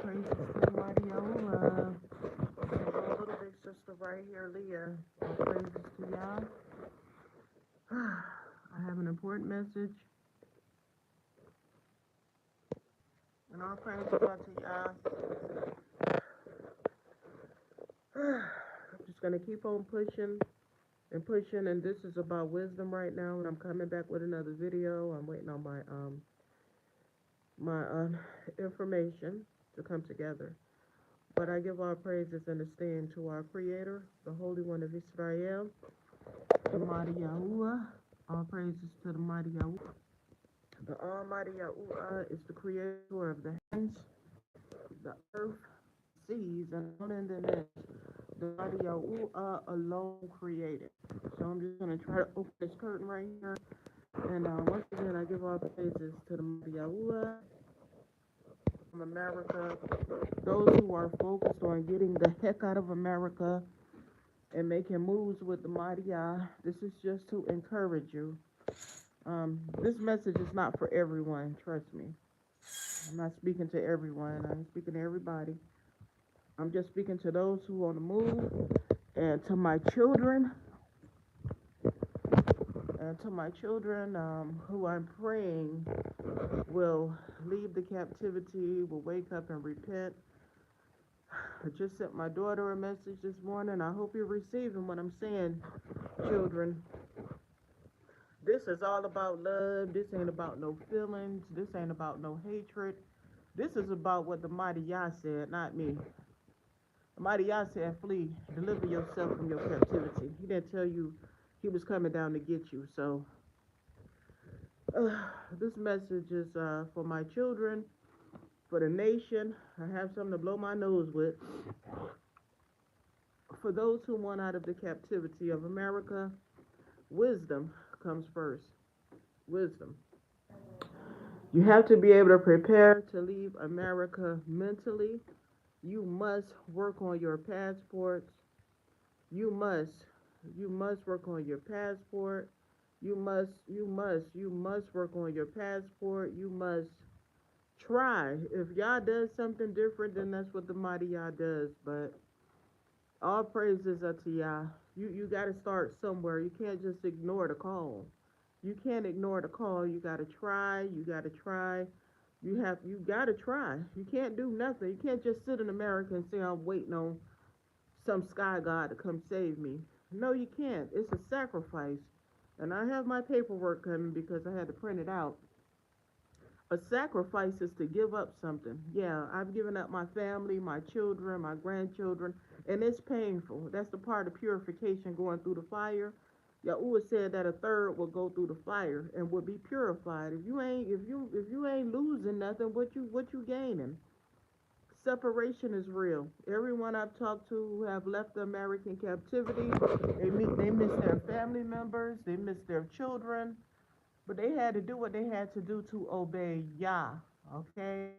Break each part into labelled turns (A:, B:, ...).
A: praises to the mighty Yahuwah. My little big sister right here, Leah. All praises to Yah. I have an important message. And all praises unto Yah. I'm just going to keep on pushing and pushing. And this is about wisdom right now. And I'm coming back with another video. I'm waiting on my information to come together. But I give all praises and esteem to our Creator, the Holy One of Israel, the mighty Yahuwah. All praises to the mighty Yahuwah. The Almighty Yahuwah is the creator of the heavens, the earth, seas, and all in the midst. The mighty Yahuwah alone created. So I'm just going to try to open this curtain right here. And once again, I give all praises to the mighty Yahuwah from America. Those who are focused on getting the heck out of America and making moves with the mighty Yah, this is just to encourage you. This message is not for everyone, trust me. I'm not speaking to everyone. I'm speaking to everybody. I'm just speaking to those who are on the move, and to my children, who I'm praying will leave the captivity, will wake up and repent. I just sent my daughter a message this morning. I hope you're receiving what I'm saying, children. This is all about love. This ain't about no feelings. This ain't about no hatred. This is about what the mighty Yah said, not me. The mighty Yah said, flee, deliver yourself from your captivity. He didn't tell you he was coming down to get you. So this message is for my children, for the nation. I have something to blow my nose with. For those who want out of the captivity of America, wisdom comes first. Wisdom. You have to be able to prepare to leave America mentally. You must work on your passports. You must work on your passport. You must work on your passport. You must try. If Yah does something different, then that's what the mighty Yah does. But all praises unto Yah. You got to start somewhere. You can't just ignore the call. You can't ignore the call. You got to try. You got to try. You got to try. You can't do nothing. You can't just sit in America and say, I'm waiting on some sky god to come save me. No, you can't. It's a sacrifice. And I have my paperwork coming because I had to print it out. A sacrifice is to give up something. Yeah, I've given up my family, my children, my grandchildren, and it's painful. That's the part of purification, going through the fire. Yahuwah said that a third will go through the fire and will be purified. If you ain't losing nothing, what you gaining? Separation is real. Everyone I've talked to who have left the American captivity, they miss their family members, they miss their children, but they had to do what they had to do to obey Yah. Okay?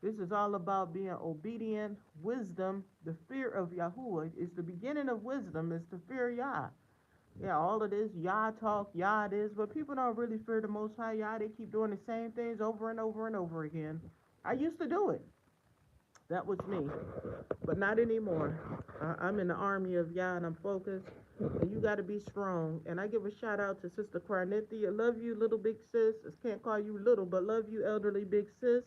A: This is all about being obedient. Wisdom, the fear of Yahuwah is the beginning of wisdom, is to fear Yah. Yeah, all of this Yah talk, Yah this, but people don't really fear the Most High Yah. They keep doing the same things over and over and over again. I used to do it. That was me, but not anymore. I'm in the army of Yah and I'm focused, and you got to be strong. And I give a shout out to Sister Carnithia. Love you, little big sis. I can't call you little, but love you, elderly big sis.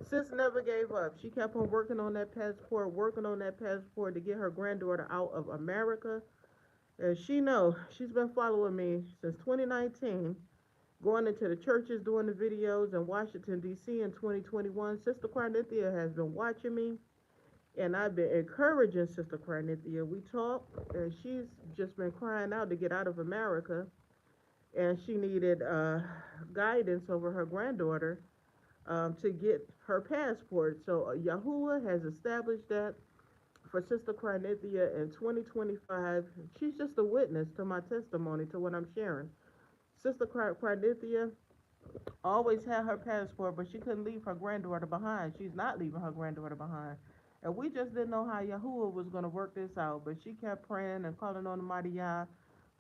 A: Sis never gave up. She kept on working on that passport to get her granddaughter out of America. And she's been following me since 2019. Going into the churches, doing the videos in Washington, D.C. in 2021. Sister Carnithia has been watching me, and I've been encouraging Sister Carnithia. We talk, and she's just been crying out to get out of America, and she needed guidance over her granddaughter to get her passport. So Yahuwah has established that for Sister Carnithia in 2025. She's just a witness to my testimony, to what I'm sharing. Sister Carnithia always had her passport, but she couldn't leave her granddaughter behind. She's not leaving her granddaughter behind. And we just didn't know how Yahuwah was going to work this out, but she kept praying and calling on the mighty Yah.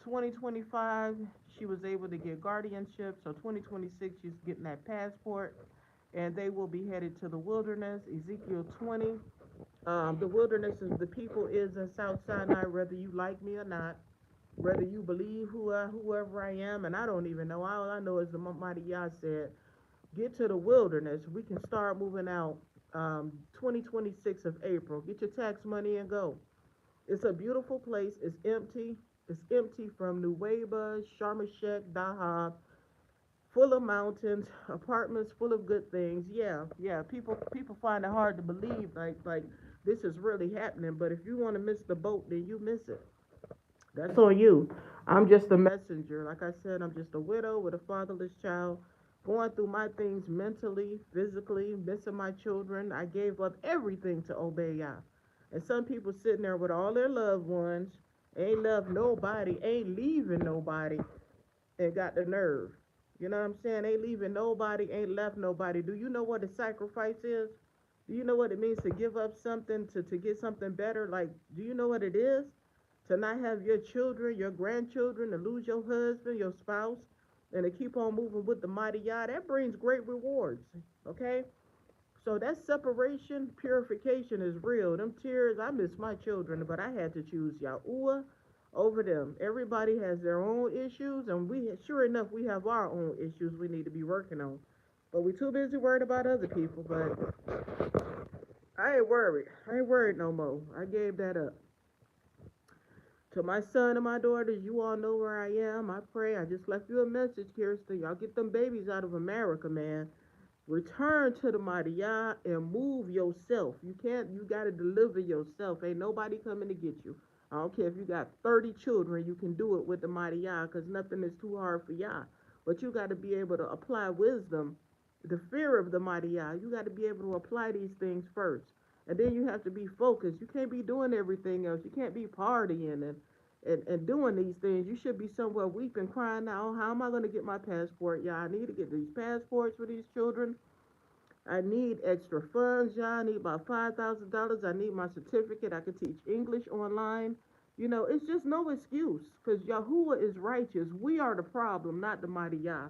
A: 2025, she was able to get guardianship, so 2026, she's getting that passport. and they will be headed to the wilderness. Ezekiel 20. The wilderness of the people is in South Sinai, whether you like me or not, whether you believe whoever I am, and I don't even know. All I know is the Mighty Yah said, get to the wilderness. We can start moving out 2026 of April. Get your tax money and go. It's a beautiful place. It's empty. It's empty from Nuweiba, Sharm el Sheikh, Dahab, full of mountains, apartments full of good things. Yeah, yeah. People find it hard to believe like this is really happening. But if you want to miss the boat, then you miss it. That's on you. I'm just a messenger. Like I said, I'm just a widow with a fatherless child, going through my things mentally, physically, missing my children. I gave up everything to obey Yah. And some people sitting there with all their loved ones, ain't love nobody, ain't leaving nobody, and got the nerve. You know what I'm saying? Ain't leaving nobody, ain't left nobody. Do you know what a sacrifice is? Do you know what it means to give up something to get something better? Like, do you know what it is? To not have your children, your grandchildren, to lose your husband, your spouse, and to keep on moving with the mighty Yah, that brings great rewards. Okay? So that separation, purification is real. Them tears, I miss my children, but I had to choose Yahuwah over them. Everybody has their own issues, and sure enough, we have our own issues we need to be working on. But we're too busy worried about other people, but I ain't worried. I ain't worried no more. I gave that up. To my son and my daughters, you all know where I am. I pray. I just left you a message, Kirsten. Y'all get them babies out of America, man. Return to the mighty Yah and move yourself. You got to deliver yourself. Ain't nobody coming to get you. I don't care if you got 30 children, you can do it with the mighty Yah because nothing is too hard for Yah. But you got to be able to apply wisdom, the fear of the mighty Yah. You got to be able to apply these things first. And then you have to be focused. You can't be doing everything else. You can't be partying and doing these things. You should be somewhere weeping, crying out, how am I going to get my passport? Yeah, I need to get these passports for these children. I need extra funds, y'all. I need about $5,000. I need my certificate. I can teach English online. You know, it's just no excuse because Yahuwah is righteous. We are the problem, not the mighty Yah.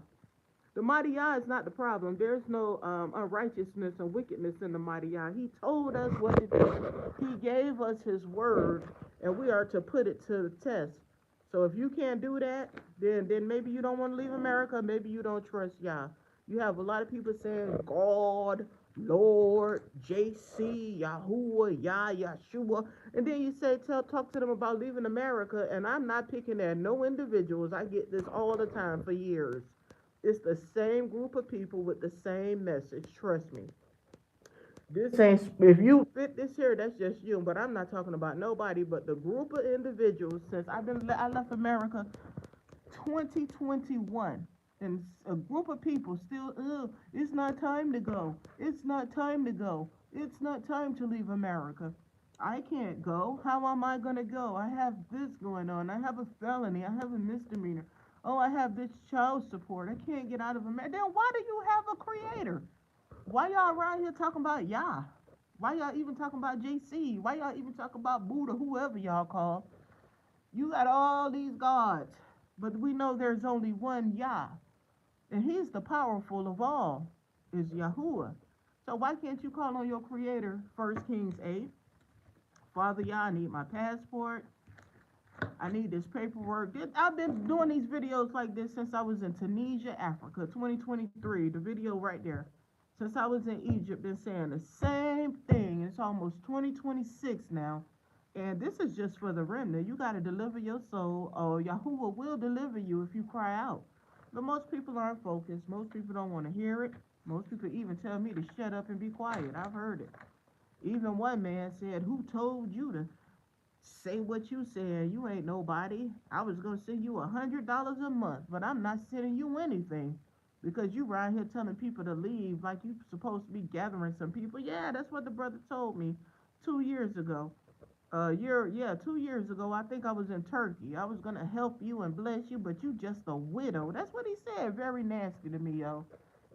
A: The mighty Yah is not the problem. There's no unrighteousness and wickedness in the mighty Yah. He told us what to do. He gave us his word, and we are to put it to the test. So if you can't do that, then maybe you don't want to leave America. Maybe you don't trust Yah. You have a lot of people saying God, Lord, JC, Yahuwah, Yah, Yeshua. And then you say, talk to them about leaving America. And I'm not picking at no individuals. I get this all the time for years. It's the same group of people with the same message. Trust me. This ain't, if you fit this here, that's just you. But I'm not talking about nobody but the group of individuals since I left America 2021. And a group of people still, it's not time to go. It's not time to go. It's not time to leave America. I can't go. How am I going to go? I have this going on. I have a felony. I have a misdemeanor. Oh, I have this child support. I can't get out of America. Then why do you have a creator? Why y'all around here talking about Yah? Why y'all even talking about JC? Why y'all even talking about Buddha, whoever y'all call? You got all these gods, but we know there's only one Yah, and he's the powerful of all, is Yahuwah. So why can't you call on your creator? 1 Kings 8. Father Yah, I need my passport. I need this paperwork. I've been doing these videos like this since I was in Tunisia, Africa, 2023. The video right there. Since I was in Egypt, been saying the same thing. It's almost 2026 now. And this is just for the remnant. You got to deliver your soul, or Yahuwah will deliver you if you cry out. But most people aren't focused. Most people don't want to hear it. Most people even tell me to shut up and be quiet. I've heard it. Even one man said, who told you to say what you said? You ain't nobody. I was going to send you $100 a month, but I'm not sending you anything because you right here telling people to leave like you supposed to be gathering some people. Yeah, that's what the brother told me 2 years ago. 2 years ago, I think I was in Turkey. I was going to help you and bless you, but you just a widow. That's what he said. Very nasty to me, yo.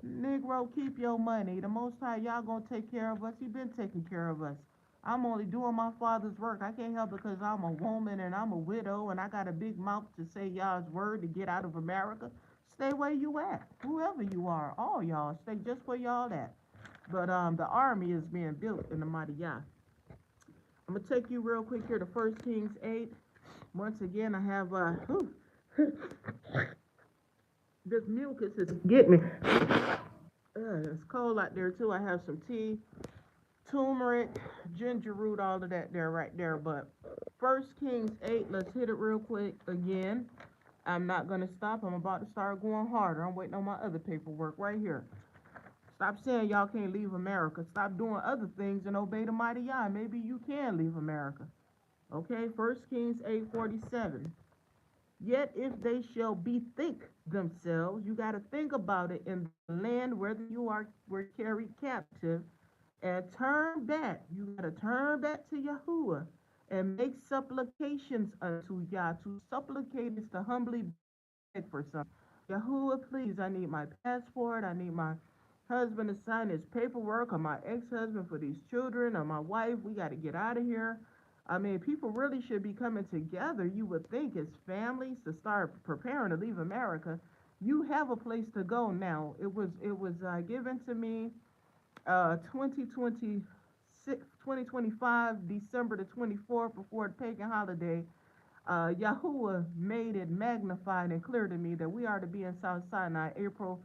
A: Negro, keep your money. The Most High, y'all going to take care of us. He been taking care of us. I'm only doing my father's work. I can't help because I'm a woman and I'm a widow and I got a big mouth to say y'all's word to get out of America. Stay where you at. Whoever you are, all y'all, stay just where y'all at. But the army is being built in the mighty Yah. I'm gonna take you real quick here to 1 Kings 8. Once again, I have this mucus is getting me. It's cold out there too. I have some tea, turmeric, ginger root, all of that there, right there. But 1 Kings 8, let's hit it real quick again. I'm not gonna stop. I'm about to start going harder. I'm waiting on my other paperwork right here. Stop saying y'all can't leave America. Stop doing other things and obey the mighty Yah. Maybe you can leave America. Okay, 1 Kings 8:47. Yet if they shall bethink themselves, you got to think about it in the land where were carried captive, and turn back. You got to turn back to Yahuwah and make supplications unto Yah. To supplicate is to humbly beg for something. Yahuwah, please, I need my passport. I need my husband to sign his paperwork, or my ex-husband for these children, or my wife. We got to get out of here. I mean, people really should be coming together, you would think, as families to start preparing to leave America. You have a place to go now. It was given to me 2026, 2025, December the 24th, before the pagan holiday. Yahuwah made it magnified and clear to me that we are to be in South Sinai April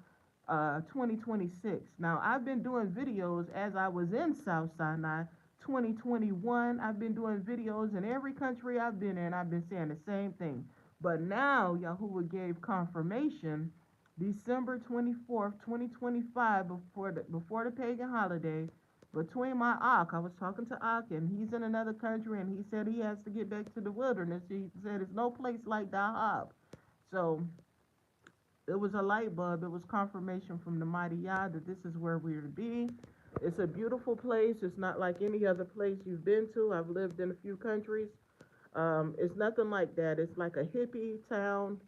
A: 2026. Now, I've been doing videos as I was in South Sinai 2021. I've been doing videos in every country I've been in. I've been saying the same thing. But now Yahuwah gave confirmation December 24th, 2025, before the pagan holiday, between my Ak. I was talking to Ak, and he's in another country, and he said he has to get back to the wilderness. He said it's no place like Dahab. So it was a light bulb. It was confirmation from the mighty Yah that this is where we're to be. It's a beautiful place. It's not like any other place you've been to. I've lived in a few countries. It's nothing like that. It's like a hippie town.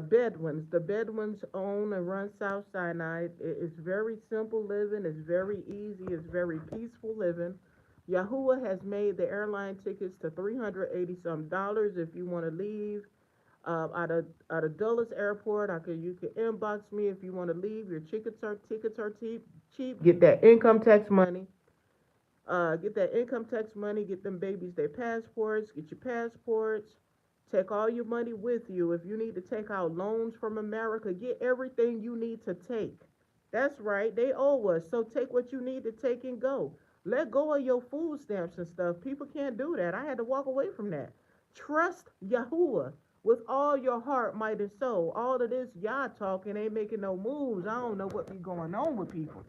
A: Bedouins. The Bedouins own and run South Sinai. It's very simple living. It's very easy. It's very peaceful living. Yahuwah has made the airline tickets to $380 some if you want to leave. Out of Dulles Airport, you can inbox me if you want to leave. Your tickets are cheap. Get that income tax money. Get them babies their passports. Get your passports. Take all your money with you. If you need to take out loans from America, get everything you need to take. That's right, they owe us. So take what you need to take and go. Let go of your food stamps and stuff. People can't do that. I had to walk away from that. Trust Yahuwah with all your heart, might, and soul. All of this Yah talking ain't making no moves. I don't know what be going on with people.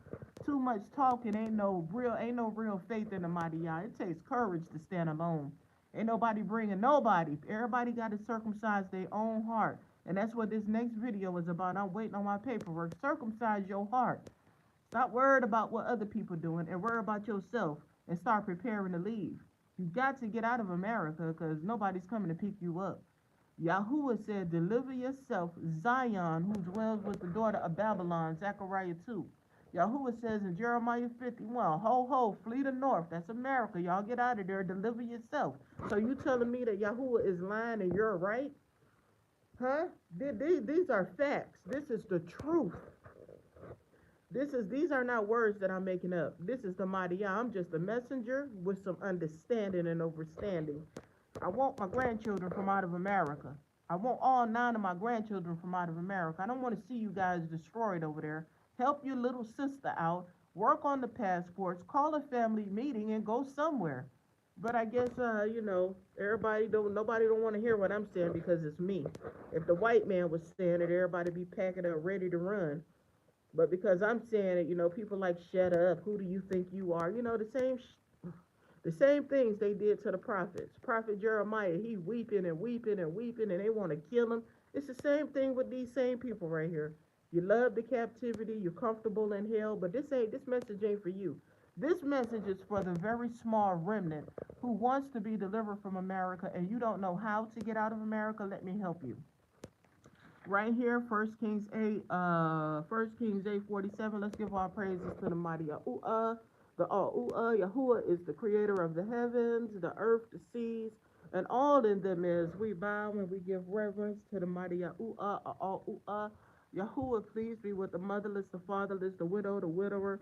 A: Too much talking ain't no real faith in the mighty Yah. It takes courage to stand alone. Ain't nobody bringing nobody. Everybody got to circumcise their own heart. And that's what this next video is about. I'm waiting on my paperwork. Circumcise your heart. Stop worried about what other people doing and worry about yourself and start preparing to leave. You got to get out of America because nobody's coming to pick you up. Yahuwah said, deliver yourself, Zion, who dwells with the daughter of Babylon, Zechariah 2. Yahuwah says in Jeremiah 51, ho, ho, flee to north. That's America. Y'all get out of there. Deliver yourself. So you telling me that Yahuwah is lying and you're right? Huh? These are facts. This is the truth. These are not words that I'm making up. This is the mighty Yah. I'm just a messenger with some understanding and overstanding. I want my grandchildren from out of America. I want all 9 of my grandchildren from out of America. I don't want to see you guys destroyed over there. Help your little sister out. Work on the passports. Call a family meeting and go somewhere. But I guess, nobody don't want to hear what I'm saying because it's me. If the white man was saying it, everybody be packing up ready to run. But because I'm saying it, people like, shut up. Who do you think you are? The same things they did to the prophets. Prophet Jeremiah, he weeping and weeping and weeping, and they want to kill him. It's the same thing with these same people right here. You love the captivity, you're comfortable in hell, but this message ain't for you. This message is for the very small remnant who wants to be delivered from America, and you don't know how to get out of America. Let me help you. Right here, 1 Kings 8:47. Let's give our praises to the mighty Yahuwah. Yahuwah is the creator of the heavens, the earth, the seas, and all in them is. We bow and we give reverence to the mighty Yahuwah. Yahuwah, please be with the motherless, the fatherless, the widow, the widower,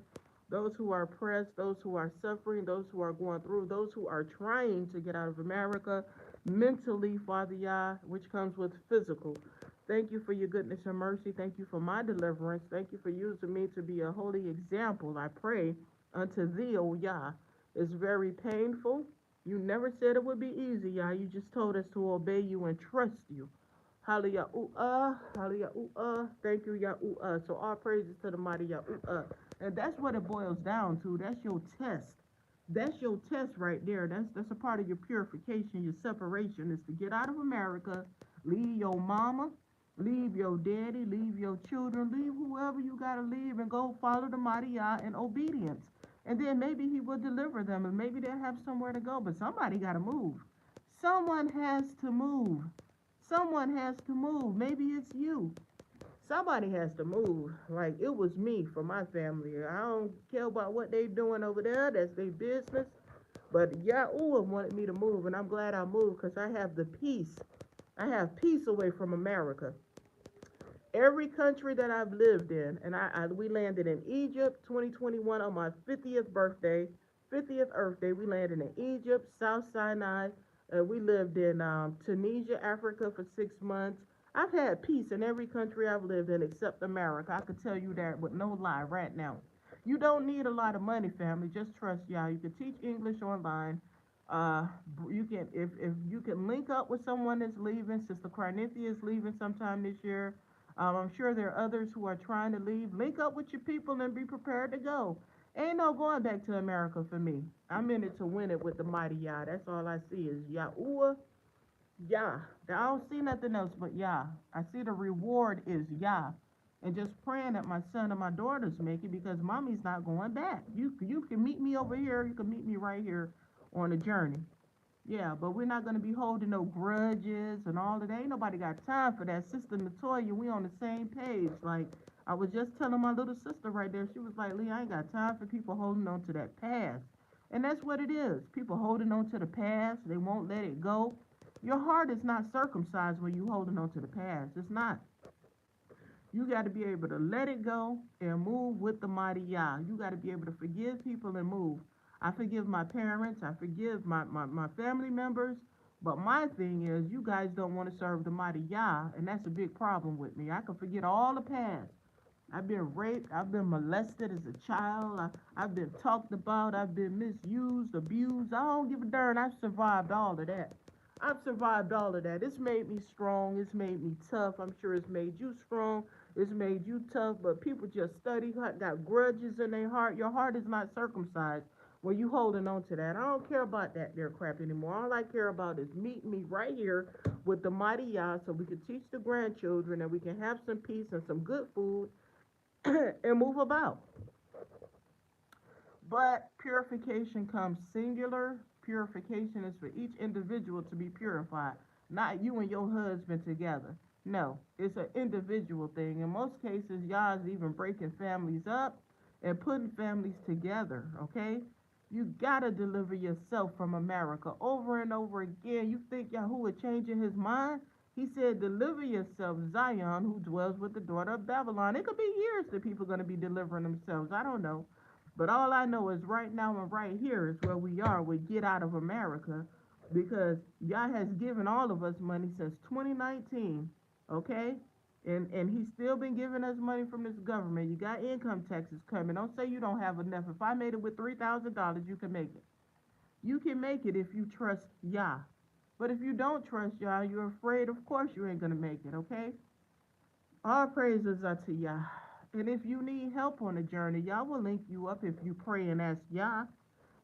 A: those who are oppressed, those who are suffering, those who are going through, those who are trying to get out of America mentally, Father Yah, which comes with physical. Thank you for your goodness and mercy. Thank you for my deliverance. Thank you for using me to be a holy example. I pray unto thee, O Yah. It's very painful. You never said it would be easy, Yah. You just told us to obey you and trust you. Hallelujah. Hallelujah. Thank you, Yah. So all praises to the mighty Yah. And that's what it boils down to. That's your test. That's your test right there. That's a part of your purification, your separation, is to get out of America, leave your mama, leave your daddy, leave your children, leave whoever you gotta leave, and go follow the mighty Yah in obedience. And then maybe he will deliver them, and maybe they'll have somewhere to go. But somebody gotta move. Someone has to move. Someone has to move. Maybe it's you. Somebody has to move. Like it was me for my family. I don't care about what they doing over there. That's their business. But Yahuwah wanted me to move, and I'm glad I moved because I have the peace. I have peace away from America. Every country that I've lived in, and we landed in Egypt 2021 on my 50th birthday, 50th Earth Day. We landed in Egypt, South Sinai. We lived in Tunisia, Africa for 6 months. I've had peace in every country I've lived in except America. I could tell you that with no lie right now. You don't need a lot of money, family. Just trust y'all. You can teach English online. Uh, you can if you can link up with someone that's leaving. Sister Carnithia is leaving sometime this year. I'm sure there are others who are trying to leave. Link up with your people and be prepared to go. Ain't no going back to America for me. I'm in it to win it with the mighty Yah. That's all I see is Yahuwah, Yah. I don't see nothing else but Yah. I see the reward is Yah. And just praying that my son and my daughters make it because mommy's not going back. You can meet me over here. You can meet me right here on a journey. Yeah, but we're not going to be holding no grudges and all of that. Ain't nobody got time for that. Sister Natoya, we on the same page. Like, I was just telling my little sister right there. She was like, Lee, I ain't got time for people holding on to that past. And that's what it is. People holding on to the past. They won't let it go. Your heart is not circumcised when you holding on to the past. It's not. You got to be able to let it go and move with the mighty Yah. You got to be able to forgive people and move. I forgive my parents. I forgive my family members. But my thing is, you guys don't want to serve the mighty Yah, and that's a big problem with me. I can forget all the past. I've been raped. I've been molested as a child. I've been talked about. I've been misused, abused. I don't give a darn. I've survived all of that. I've survived all of that. It's made me strong. It's made me tough. I'm sure it's made you strong. It's made you tough. But people just study, got grudges in their heart. Your heart is not circumcised when you holding on to that. I don't care about that there crap anymore. All I care about is meeting me right here with the mighty Yah so we can teach the grandchildren and we can have some peace and some good food and move about. But purification comes singular. Purification is for each individual to be purified, not you and your husband together. No, it's an individual thing. In most cases, y'all is even breaking families up and putting families together, okay? You gotta deliver yourself from America over and over again. You think Yahuwah changing his mind? He said, deliver yourself, Zion, who dwells with the daughter of Babylon. It could be years that people are going to be delivering themselves. I don't know. But all I know is right now and right here is where we are. We get out of America because Yah has given all of us money since 2019, okay? And he's still been giving us money from this government. You got income taxes coming. Don't say you don't have enough. If I made it with $3,000, you can make it. You can make it if you trust Yah. But if you don't trust Yah, you're afraid, of course you ain't going to make it, okay? All praises are to Yah. And if you need help on the journey, Yah will link you up if you pray and ask Yah.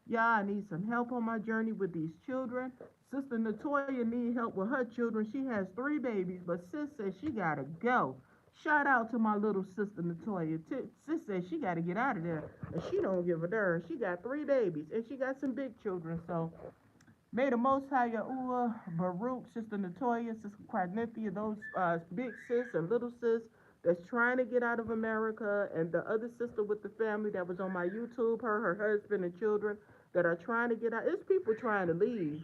A: Yah, I need some help on my journey with these children. Sister Natoya need help with her children. She has 3 babies, but sis says she got to go. Shout out to my little sister Natoya. Sis says she got to get out of there. And she don't give a darn. She got 3 babies, and she got some big children, so may the Most High Yahuwah, Baruch, Sister Natoya, Sister Quagnithia, those big sis and little sis that's trying to get out of America, and the other sister with the family that was on my YouTube, her husband and children that are trying to get out. It's people trying to leave.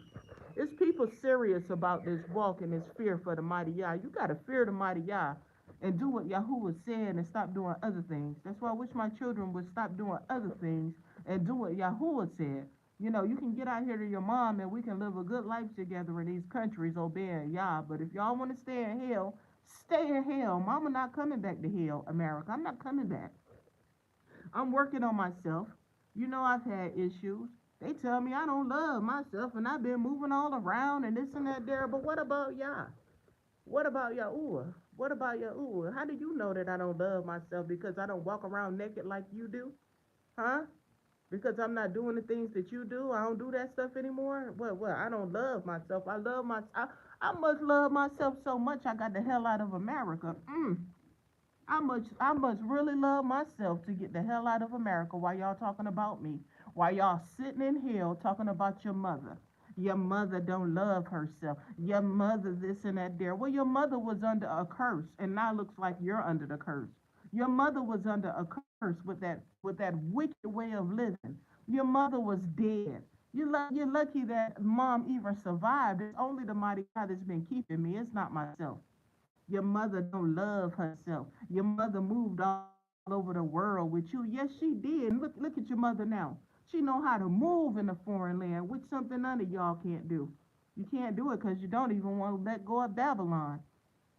A: It's people serious about this walk and this fear for the mighty Yah. You got to fear the mighty Yah. and do what Yahuwah said and stop doing other things. That's why I wish my children would stop doing other things and do what Yahuwah said. You know, you can get out here to your mom and we can live a good life together in these countries obeying Yah. But if y'all want to stay in hell, stay in hell. Mama not coming back to hell, America. I'm not coming back. I'm working on myself. You know, I've had issues. They tell me I don't love myself and I've been moving all around and this and that there. But what about Yah? What about Yahuwah? What about Yahuwah? How do you know that I don't love myself because I don't walk around naked like you do? Huh? Because I'm not doing the things that you do? I don't do that stuff anymore? What? I don't love myself. I must love myself so much I got the hell out of America. I must really love myself to get the hell out of America while y'all talking about me. While y'all sitting in hell talking about your mother. Your mother don't love herself. Your mother this and that there. Well, your mother was under a curse, and now looks like you're under the curse. Your mother was under a curse with that wicked way of living. Your mother was dead. You're lucky that mom even survived. It's only the mighty God that's been keeping me. It's not myself. Your mother don't love herself. Your mother moved all over the world with you. Yes, she did. Look at your mother now. She know how to move in a foreign land, which something none of y'all can't do. You can't do it because you don't even want to let go of Babylon.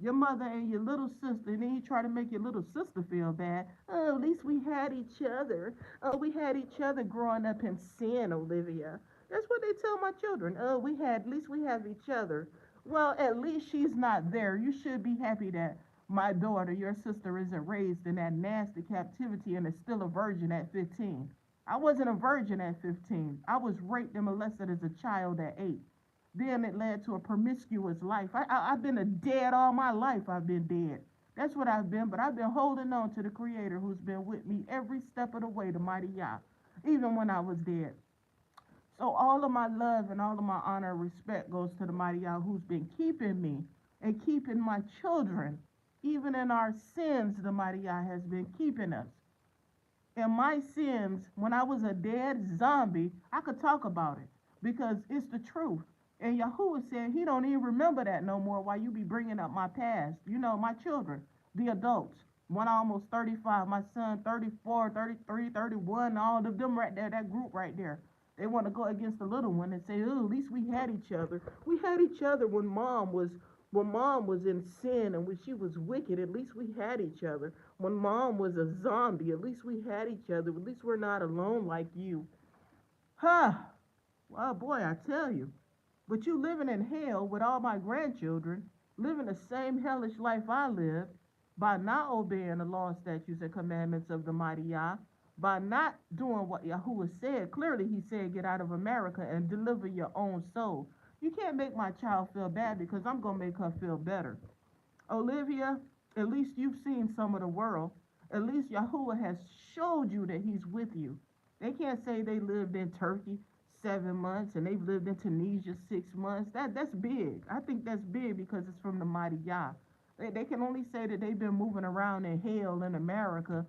A: Your mother and your little sister, and then you try to make your little sister feel bad. Oh, at least we had each other. Oh, we had each other growing up in sin, Olivia. That's what they tell my children. Oh, at least we have each other. Well, at least she's not there. You should be happy that my daughter, your sister, isn't raised in that nasty captivity and is still a virgin at 15. I wasn't a virgin at 15. I was raped and molested as a child at 8. Then it led to a promiscuous life. I've been a dead all my life. I've been dead. That's what I've been, but I've been holding on to the Creator who's been with me every step of the way, the mighty Yah, even when I was dead. So all of my love and all of my honor and respect goes to the mighty Yah who's been keeping me and keeping my children. Even in our sins, the mighty Yah has been keeping us. In my sins, when I was a dead zombie, I could talk about it because it's the truth. And Yahuwah said he don't even remember that no more while you be bringing up my past. You know, my children, the adults. One almost 35, my son 34, 33, 31, all of them right there, that group right there. They want to go against the little one and say, oh, at least we had each other. We had each other when mom was in sin and when she was wicked. At least we had each other. When mom was a zombie, at least we had each other. At least we're not alone like you. Huh. Well, boy, I tell you. But you living in hell with all my grandchildren, living the same hellish life I lived, by not obeying the law, statutes, and commandments of the mighty Yah, by not doing what Yahuwah said. Clearly, he said, get out of America and deliver your own soul. You can't make my child feel bad because I'm going to make her feel better. Olivia, at least you've seen some of the world. At least Yahuwah has showed you that he's with you. They can't say they lived in Turkey 7 months and they've lived in Tunisia 6 months. That's big. I think that's big because it's from the mighty Yah. They can only say that they've been moving around in hell in America,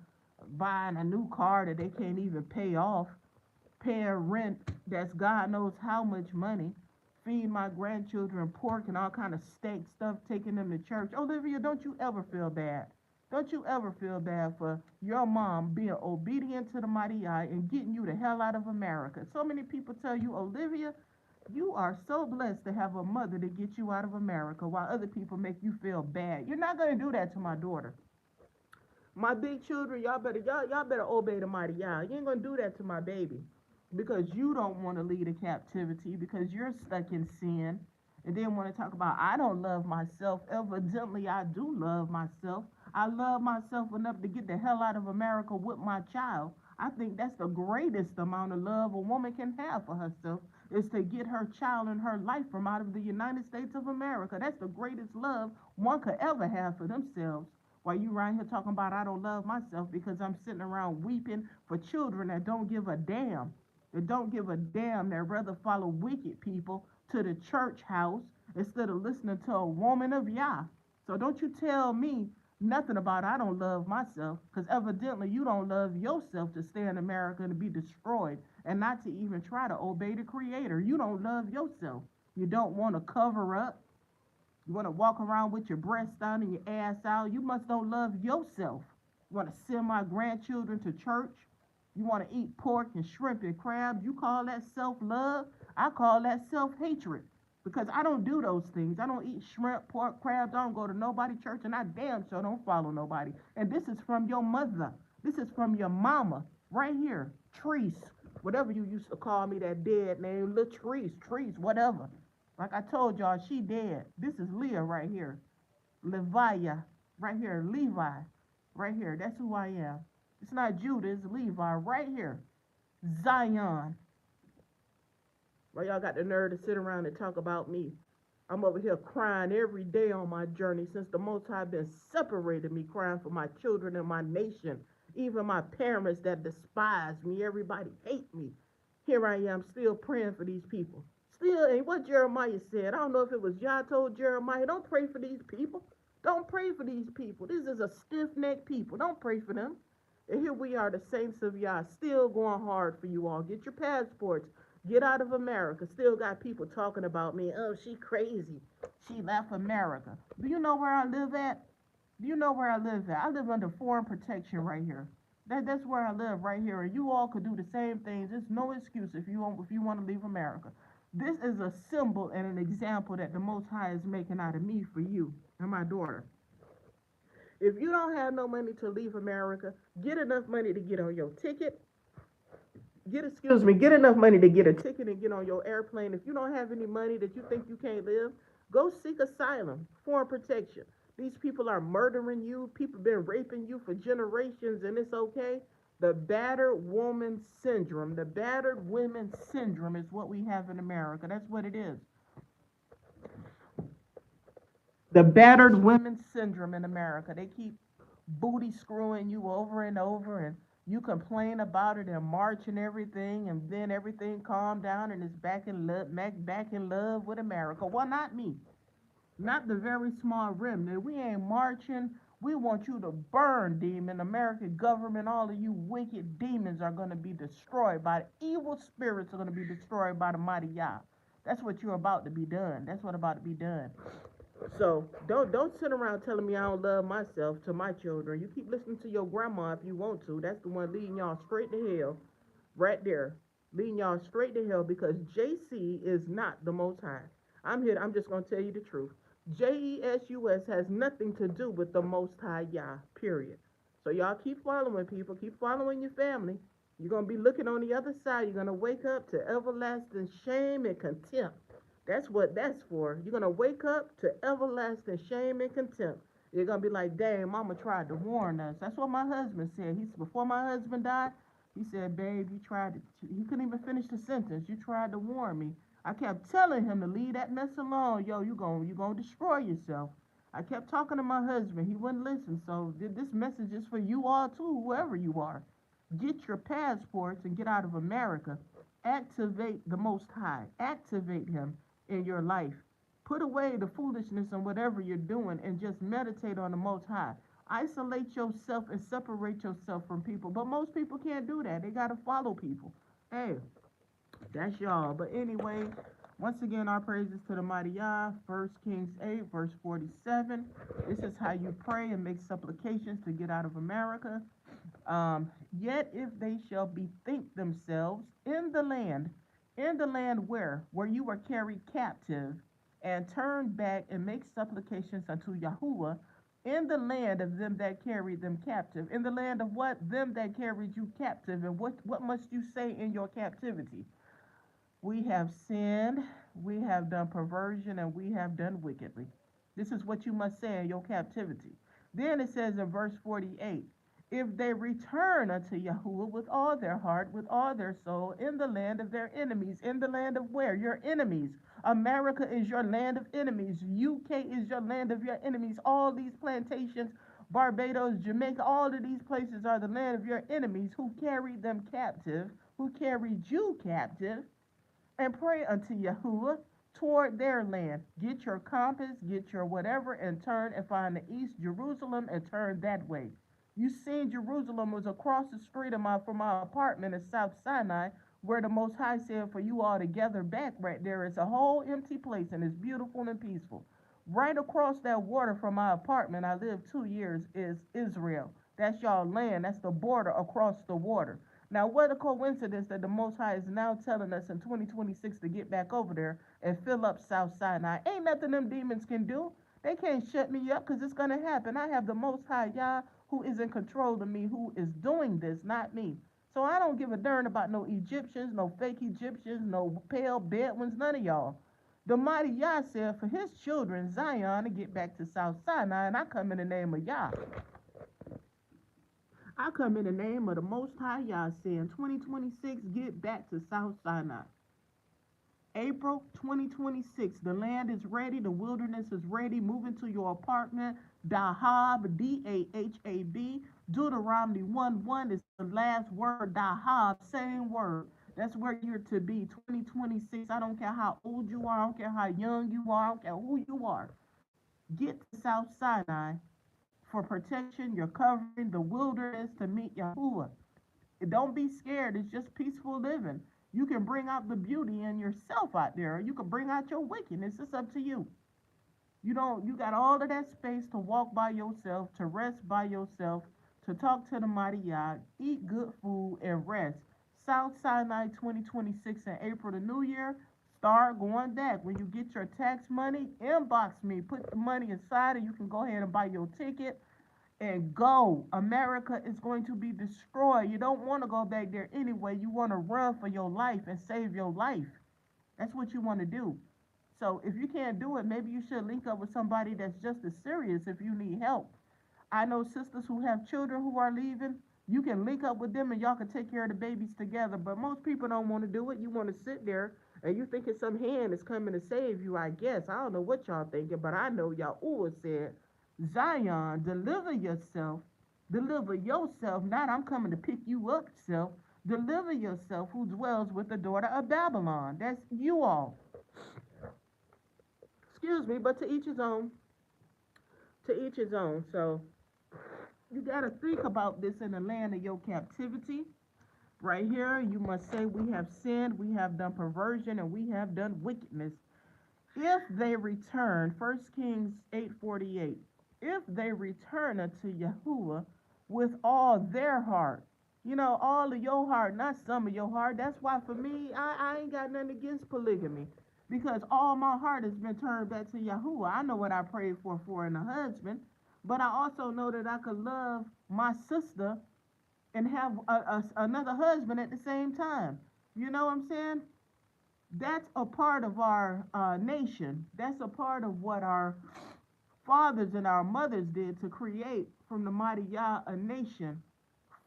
A: buying a new car that they can't even pay off, paying rent that's God knows how much money, feed my grandchildren pork and all kind of steak stuff, taking them to church. Olivia, don't you ever feel bad. Don't you ever feel bad for your mom being obedient to the mighty Yah and getting you the hell out of America. So many people tell you, Olivia, you are so blessed to have a mother to get you out of America while other people make you feel bad. You're not going to do that to my daughter. My big children, y'all better obey the mighty Yah. You ain't going to do that to my baby because you don't want to lead a captivity, because you're stuck in sin, and then want to talk about I don't love myself. Evidently, I do love myself. I love myself enough to get the hell out of America with my child. I think that's the greatest amount of love a woman can have for herself, is to get her child and her life from out of the United States of America. That's the greatest love one could ever have for themselves. While you around here talking about I don't love myself because I'm sitting around weeping for children that don't give a damn. That don't give a damn. That rather follow wicked people to the church house instead of listening to a woman of Yah. So don't you tell me nothing about I don't love myself, because evidently you don't love yourself to stay in America and to be destroyed and not to even try to obey the Creator. You don't love yourself. You don't want to cover up. You want to walk around with your breast down and your ass out. You must don't love yourself. You want to send my grandchildren to church. You want to eat pork and shrimp and crab. You call that self-love? I call that self-hatred because I don't do those things. I don't eat shrimp, pork, crabs. I don't go to nobody church, and I damn sure don't follow nobody. And this is from your mother. This is from your mama right here. Treese, whatever you used to call me, that dead name, Latrice, Treese, whatever. Like I told y'all, she dead. This is Leah right here. Leviah right here. Levi right here. That's who I am. It's not Judah, it's Levi right here. Zion. Well, y'all got the nerve to sit around and talk about me. I'm over here crying every day on my journey since the Most High been separated me, crying for my children and my nation. Even my parents that despise me, everybody hate me. Here I am still praying for these people. Still, and what Jeremiah said, I don't know if it was Yah told Jeremiah, don't pray for these people. Don't pray for these people. This is a stiff-necked people. Don't pray for them. And here we are, the saints of Yah, still going hard for you all. Get your passports. Get out of America. Still got people talking about me. Oh, she crazy. She left America. Do you know where I live at? Do you know where I live at? I live under foreign protection right here. That's where I live right here. And you all could do the same things. There's no excuse if you want to leave America. This is a symbol and an example that the Most High is making out of me for you and my daughter. If you don't have no money to leave America, get enough money to get on your ticket. Get enough money to get a ticket and get on your airplane. If you don't have any money that you think you can't live, go seek asylum, foreign protection. These people are murdering you. People been raping you for generations, and it's okay. The battered woman syndrome, the battered women syndrome is what we have in America. That's what it is. The battered women syndrome in America. They keep booty screwing you over and over, and you complain about it and march and everything, and then everything calmed down and it's back in love with America. Well, not me. Not the very small remnant. We ain't marching. We want you to burn, demon. American government, all of you wicked demons are going to be destroyed by the evil spirits are going to be destroyed by the mighty Yah. That's what you're about to be done. That's what about to be done. So don't sit around telling me I don't love myself to my children. You keep listening to your grandma if you want to. That's the one leading y'all straight to hell. Right there. Leading y'all straight to hell because JC is not the Most High. I'm just going to tell you the truth. JESUS has nothing to do with the Most High Yah, period. So y'all keep following people. Keep following your family. You're going to be looking on the other side. You're going to wake up to everlasting shame and contempt. That's what that's for. You're going to wake up to everlasting shame and contempt. You're going to be like, dang, mama tried to warn us. That's what my husband said. Before my husband died, he said, babe, he couldn't even finish the sentence. You tried to warn me. I kept telling him to leave that mess alone. Yo, you gonna destroy yourself. I kept talking to my husband. He wouldn't listen. So this message is for you all too, whoever you are. Get your passports and get out of America. Activate the Most High. Activate him in your life. Put away the foolishness and whatever you're doing and just meditate on the Most High. Isolate yourself and separate yourself from people. But most people can't do that. They got to follow people. Hey, that's y'all. But anyway, once again, our praises to the mighty Yah. 1 Kings 8, verse 47. This is how you pray and make supplications to get out of America. Yet if they shall bethink themselves in the land where you were carried captive, and turn back and make supplications unto Yahuwah, in the land of them that carried them captive. In the land of what? Them that carried you captive. And what must you say in your captivity? We have sinned, we have done perversion, and we have done wickedly. This is what you must say in your captivity. Then it says in verse 48, if they return unto Yahuwah with all their heart, with all their soul, in the land of their enemies. In the land of where? Your enemies. America is your land of enemies. UK is your land of your enemies. All these plantations, Barbados, Jamaica, all of these places are the land of your enemies who carried them captive, who carried you captive, and pray unto Yahuwah toward their land. Get your compass, get your whatever, and turn and find the east Jerusalem and turn that way. You seen Jerusalem was across the street from my apartment in South Sinai, where the Most High said for you all to gather back right there. It's a whole empty place, and it's beautiful and peaceful. Right across that water from my apartment, I lived 2 years, is Israel. That's y'all land. That's the border across the water. Now, what a coincidence that the Most High is now telling us in 2026 to get back over there and fill up South Sinai. Ain't nothing them demons can do. They can't shut me up because it's going to happen. I have the Most High Yah who is in control of me, who is doing this, not me. So I don't give a darn about no Egyptians, no fake Egyptians, no pale Bedouins, none of y'all. The mighty Yah said for his children, Zion, to get back to South Sinai, and I come in the name of Yah. I come in the name of the Most High Yah, saying 2026, get back to South Sinai. April 2026, the land is ready, the wilderness is ready, move into your apartment. Dahab, D-A-H-A-B, Deuteronomy 1:1 is the last word, Dahab, same word. That's where you're to be, 2026. I don't care how old you are, I don't care how young you are, I don't care who you are. Get to South Sinai for protection, your covering, the wilderness to meet Yahuwah. Don't be scared. It's just peaceful living. You can bring out the beauty in yourself out there, or you can bring out your wickedness. It's up to you. You got all of that space to walk by yourself, to rest by yourself, to talk to the mighty Yah, eat good food, and rest. South Sinai 2026 in April, the new year, start going back. When you get your tax money, inbox me. Put the money aside and you can go ahead and buy your ticket and go. America is going to be destroyed. You don't want to go back there anyway. You want to run for your life and save your life. That's what you want to do. So if you can't do it, maybe you should link up with somebody that's just as serious if you need help. I know sisters who have children who are leaving. You can link up with them and y'all can take care of the babies together. But most people don't want to do it. You want to sit there and you thinking some hand is coming to save you, I guess. I don't know what y'all thinking, but I know Yahuwah said, Zion, deliver yourself, not I'm coming to pick you up, self. Deliver yourself who dwells with the daughter of Babylon. That's you all. Excuse me, but to each his own. To each his own. So you got to think about this in the land of your captivity. Right here, you must say, we have sinned, we have done perversion, and we have done wickedness. If they return, 1 Kings 8:48, if they return unto Yahuwah with all their heart, all of your heart, not some of your heart. That's why for me, I ain't got nothing against polygamy, because all my heart has been turned back to Yahuwah. I know what I prayed for in a husband, but I also know that I could love my sister and have another husband at the same time. You know what I'm saying? That's a part of our nation. That's a part of what our fathers and our mothers did to create from the mighty Yah a nation.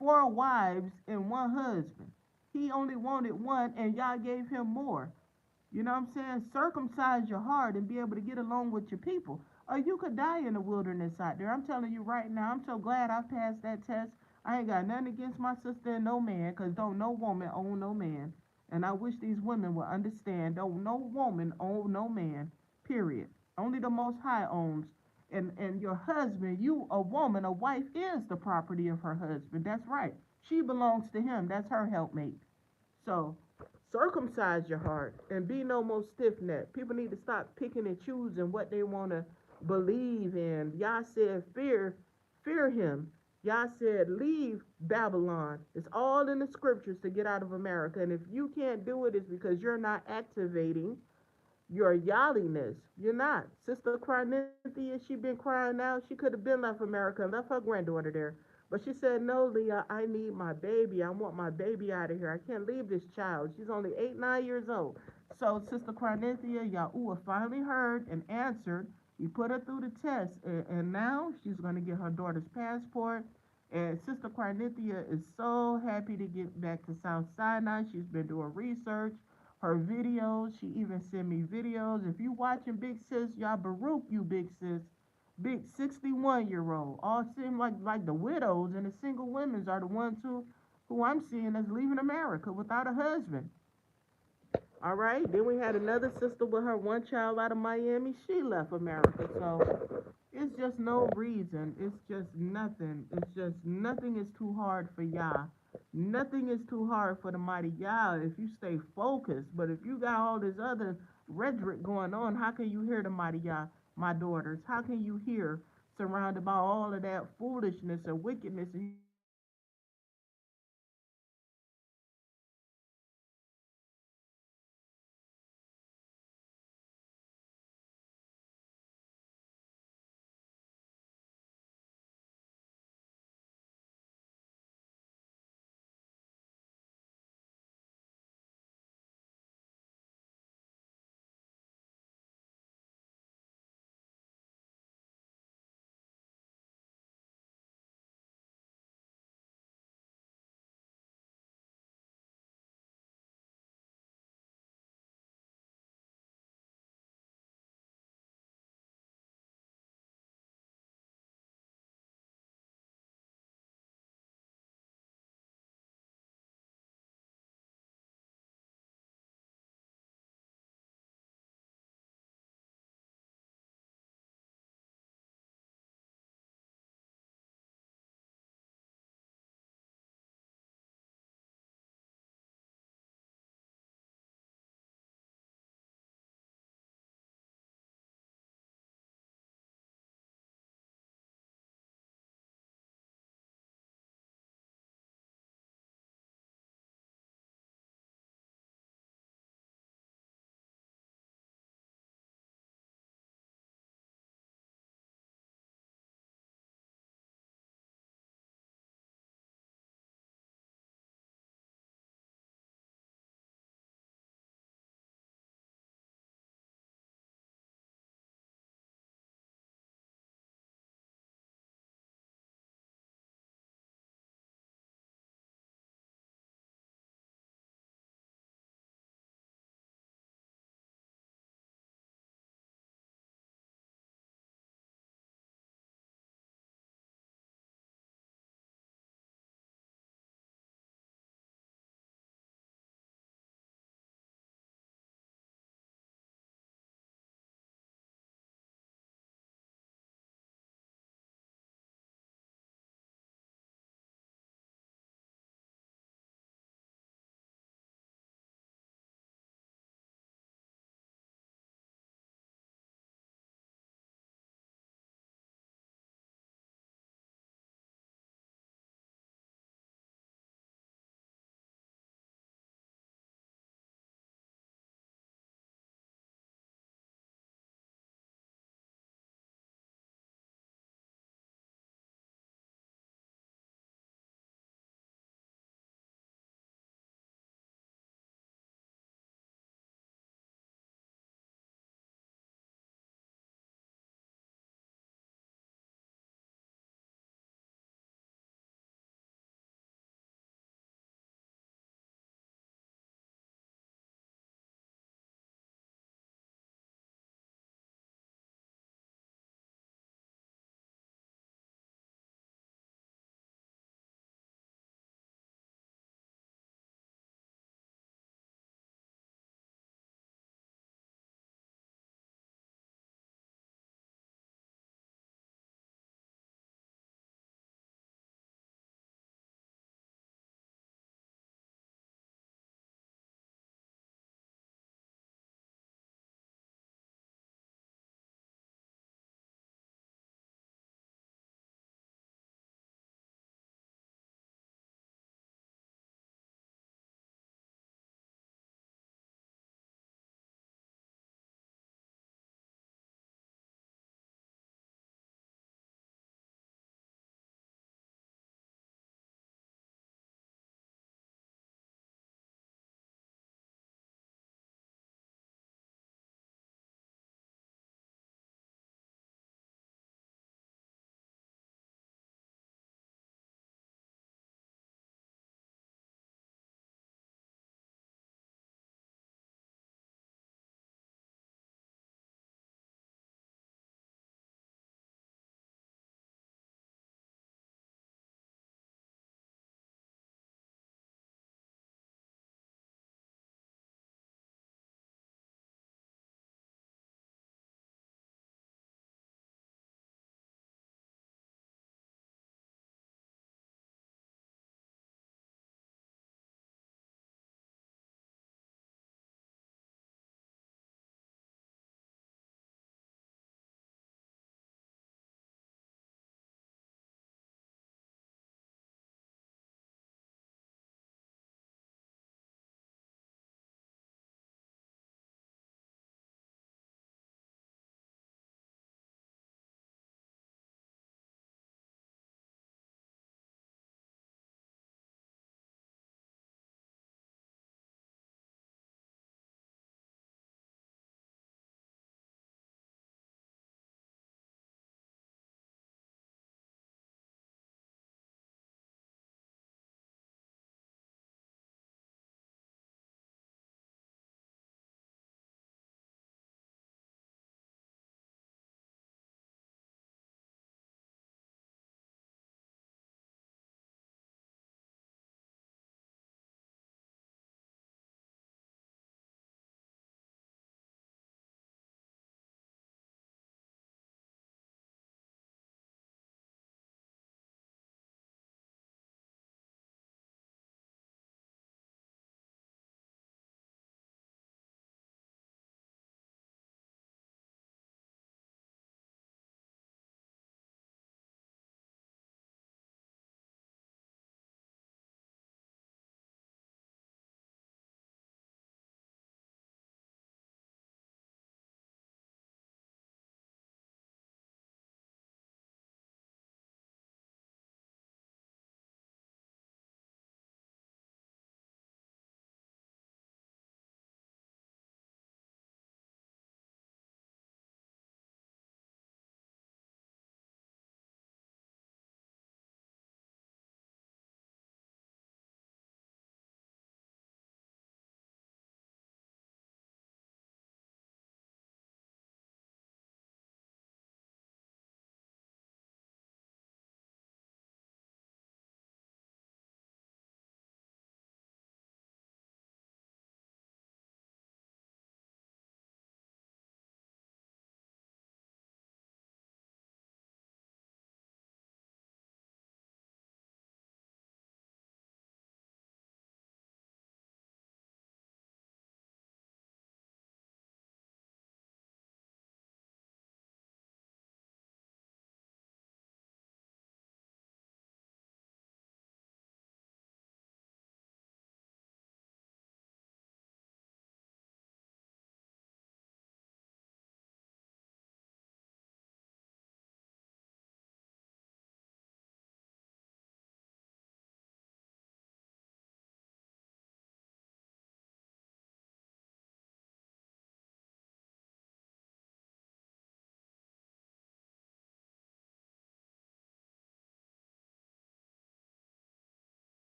A: 4 wives and 1 husband. He only wanted 1 and Yah gave him more. You know what I'm saying? Circumcise your heart and be able to get along with your people. Or you could die in the wilderness out there. I'm telling you right now, I'm so glad I passed that test. I ain't got nothing against my sister and no man, because don't no woman own no man. And I wish these women would understand, don't no woman own no man, period. Only the Most High owns. And your husband, you, a woman, a wife, is the property of her husband. That's right. She belongs to him. That's her helpmate. So circumcise your heart and be no more stiff-necked. People need to stop picking and choosing what they want to believe in. Yah said, fear him. Yah said, leave Babylon. It's all in the scriptures to get out of America. And if you can't do it, it's because you're not activating your yalliness. You're not. Sister Crinithia, she been crying out. She could have been left America and left her granddaughter there. But she said, no, Leah, I need my baby. I want my baby out of here. I can't leave this child. She's only 8, 9 years old. So Sister Crinithia, Yahuwah finally heard and answered. He put her through the test. And now she's going to get her daughter's passport. And Sister Crinithia is so happy to get back to South Sinai. She's been doing research. Her videos, she even sent me videos. If you watching Big Sis, y'all Baruch you, Big Sis. Big 61-year-old. All seem like the widows and the single women are the ones who I'm seeing as leaving America without a husband. All right. Then we had another sister with her 1 child out of Miami. She left America. So it's just no reason. It's just nothing. It's just nothing is too hard for Yah. Nothing is too hard for the mighty Yah if you stay focused. But if you got all this other rhetoric going on, how can you hear the mighty Yah? my daughters? How can you hear surrounded by all of that foolishness and wickedness and